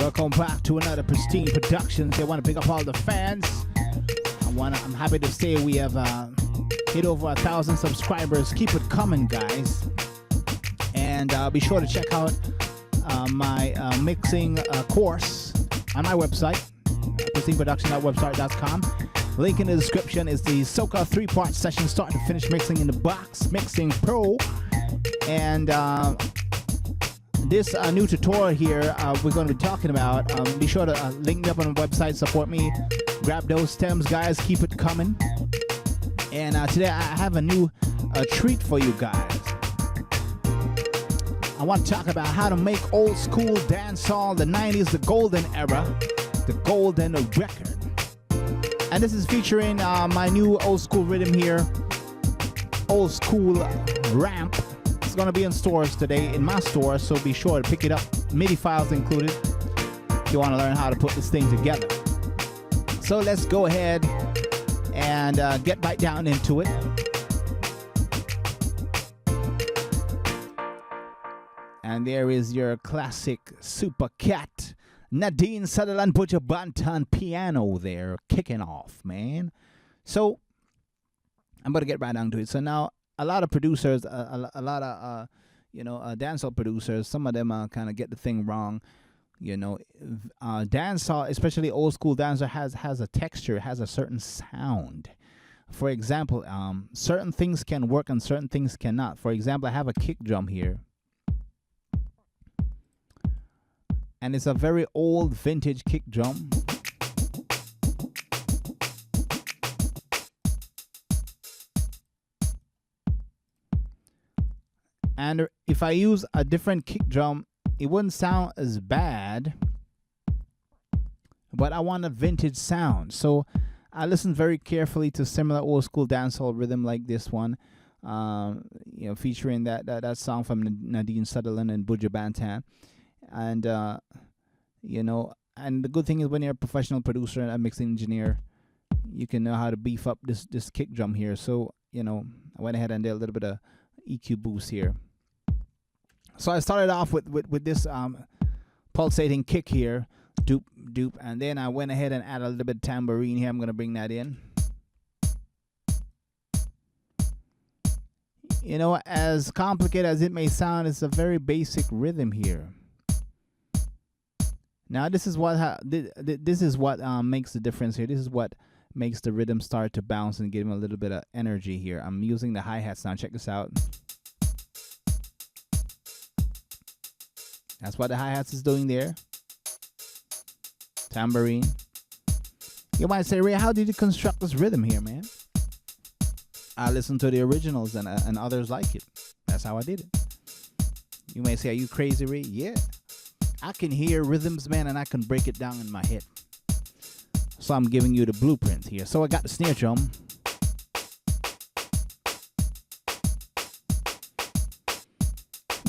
Welcome back to another pristine productions. I want to pick up all the fans. I'm happy to say we have hit over 1,000 subscribers. Keep it coming, guys. And be sure to check out my mixing course on my website, pristineproduction.website.com. Link in the description is the Soca 3-part session, start to finish mixing in the box, Mixing Pro. And this new tutorial here we're going to be talking about. Be sure to link me up on the website, support me, grab those stems, guys, keep it coming. And today I have a new treat for you guys. I want to talk about how to make old school dancehall, the 90s, the golden era, the golden record. And this is featuring my new old school rhythm here, old school ramp. It's going to be in stores today, in my store, so be sure to pick it up. MIDI files included if you want to learn how to put this thing together. So let's go ahead and get right down into it. And there is your classic super cat, Nadine Sutherland Butcher Banton piano there, kicking off, man. So I'm going to get right down to it. So now, a lot of producers, a lot of dancehall producers, some of them kind of get the thing wrong. Dancehall, especially old school dancehall, has a texture, has a certain sound. For example, certain things can work and certain things cannot. For example, I have a kick drum here, and it's a very old vintage kick drum. And if I use a different kick drum, it wouldn't sound as bad, but I want a vintage sound. So I listened very carefully to similar old school dancehall rhythm like this one, featuring that song from Nadine Sutherland and Buju Banton. And, and the good thing is when you're a professional producer and a mixing engineer, you can know how to beef up this kick drum here. So, I went ahead and did a little bit of EQ boost here. So I started off with this pulsating kick here, doop, doop, and then I went ahead and added a little bit of tambourine here. I'm going to bring that in. As complicated as it may sound, it's a very basic rhythm here. Now this is what makes the difference here. This is what makes the rhythm start to bounce and give him a little bit of energy here. I'm using the hi-hats now. Check this out. That's what the hi-hats is doing there. Tambourine. You might say, Ray, how did you construct this rhythm here, man? I listened to the originals and others like it. That's how I did it. You may say, are you crazy, Ray? Yeah. I can hear rhythms, man, and I can break it down in my head. So I'm giving you the blueprint here. So I got the snare drum.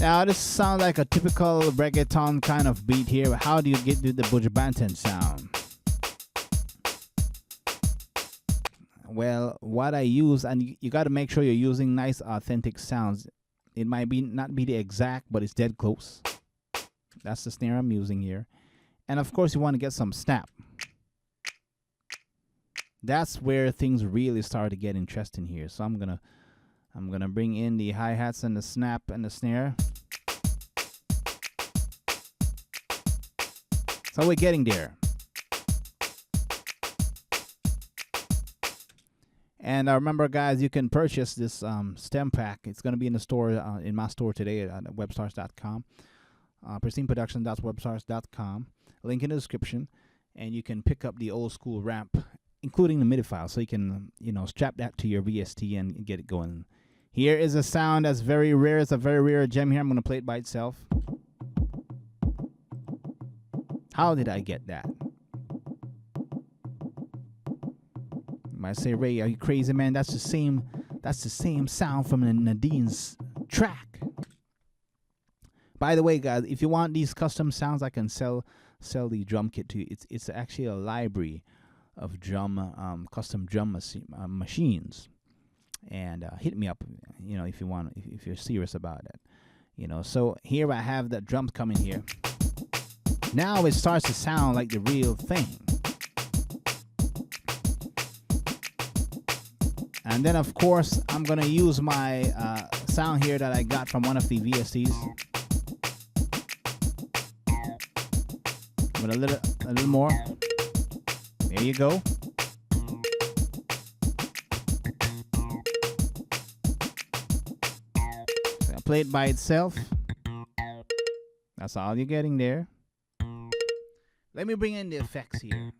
Now this sounds like a typical reggaeton kind of beat here. How do you get to the Buju Banton sound? Well, what I use, and you got to make sure you're using nice authentic sounds. It might not be the exact, but it's dead close. That's the snare I'm using here. And of course you want to get some snap. That's where things really start to get interesting here. So I'm gonna bring in the hi-hats and the snap and the snare. So we're getting there. And remember, guys, you can purchase this stem pack. It's going to be in the store, in my store today at webstars.com. pristineproduction.webstars.com. Link in the description. And you can pick up the old school ramp, including the MIDI file, so you can, strap that to your VST and get it going. Here is a sound that's very rare. It's a very rare gem here. I'm going to play it by itself. How did I get that? You might say, Ray, are you crazy, man? That's the same sound from Nadine's track. By the way, guys, if you want these custom sounds, I can sell the drum kit to you. It's actually a library of custom drum machines. And hit me up, if you want, if you're serious about it. So here I have the drums coming here. Now it starts to sound like the real thing. And then of course I'm gonna use my sound here that I got from one of the VSTs with a little more. There you go. So I play it by itself. That's all you're getting there. Let me bring in the effects here.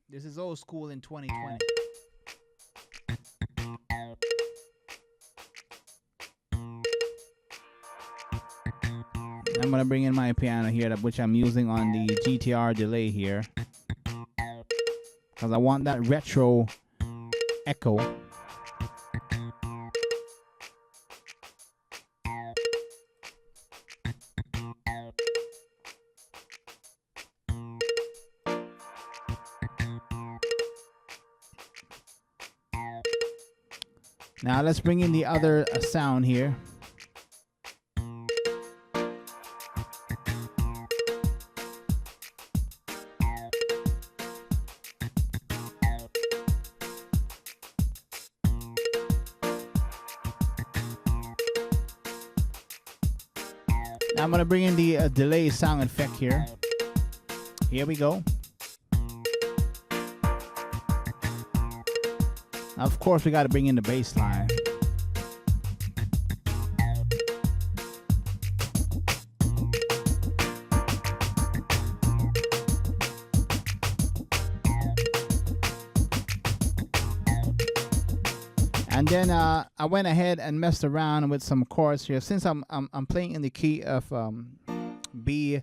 This is old school in 2020. I'm gonna bring in my piano here, which I'm using on the GTR delay here, because I want that retro echo. Now let's bring in the other sound here. Now I'm going to bring in the delay sound effect here. Here we go. Now of course we got to bring in the bass line. And then I went ahead and messed around with some chords here. Since I'm playing in the key of B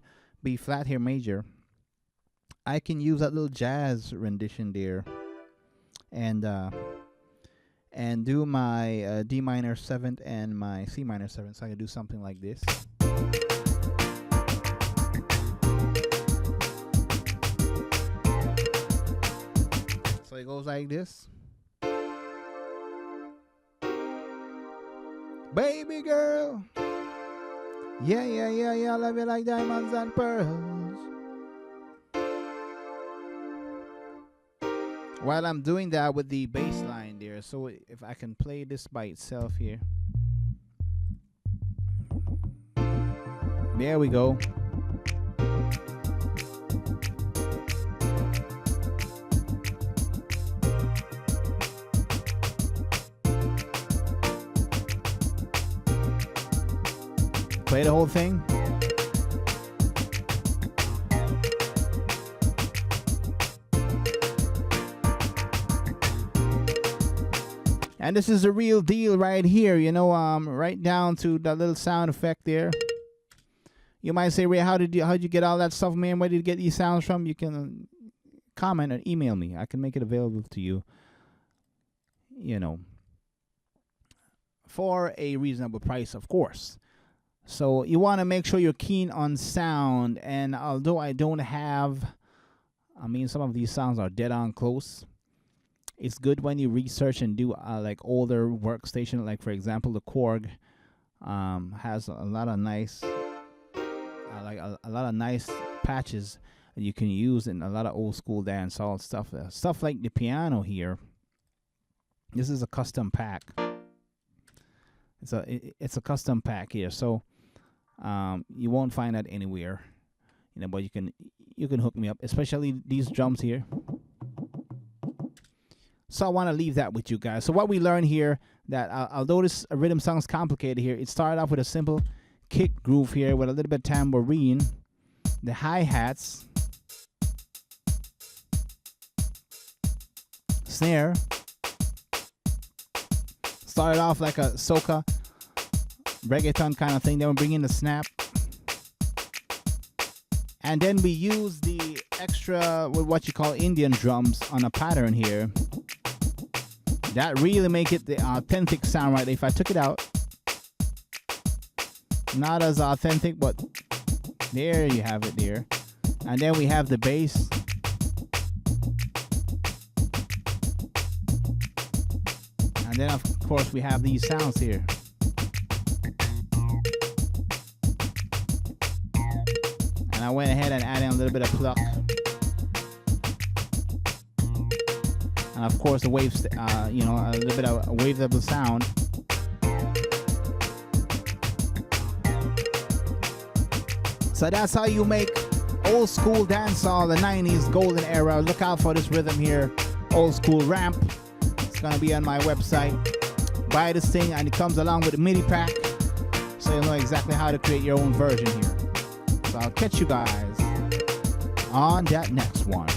flat here major, I can use that little jazz rendition there, and do my D minor 7th and my C minor 7th. So I can do something like this. So it goes like this. Baby girl, yeah, yeah, yeah, yeah, I love you like diamonds and pearls. While I'm doing that with the bass line there, so if I can play this by itself here. There we go. Play the whole thing. And this is the real deal right here, you know, right down to the little sound effect there. You might say, Ray, how'd you get all that stuff, man? Where did you get these sounds from? You can comment or email me. I can make it available to you, you know, for a reasonable price, of course. So you want to make sure you're keen on sound. And although I don't have, I mean, some of these sounds are dead on close. It's good when you research and do like older workstation, like for example the Korg has a lot of nice, a lot of nice patches that you can use in a lot of old school dancehall stuff. Stuff like the piano here. This is a custom pack. It's a custom pack here, so you won't find that anywhere, you know. But you can hook me up, especially these drums here. So I want to leave that with you guys. So what we learned here, that although this rhythm sounds complicated here, it started off with a simple kick groove here with a little bit of tambourine, the hi-hats, snare. Started off like a soca reggaeton kind of thing. Then we bring in the snap, and then we use the extra, what you call Indian drums on a pattern here. That really make it the authentic sound right there. If I took it out, not as authentic, but there you have it there. And then we have the bass. And then of course we have these sounds here. And I went ahead and added a little bit of pluck. And of course the waves, a little bit of a waveable sound. So that's how you make old school dancehall, the 90s golden era. Look out for this rhythm here, old school ramp. It's gonna be on my website. Buy this thing and it comes along with a MIDI pack, so you'll know exactly how to create your own version here. So I'll catch you guys on that next one.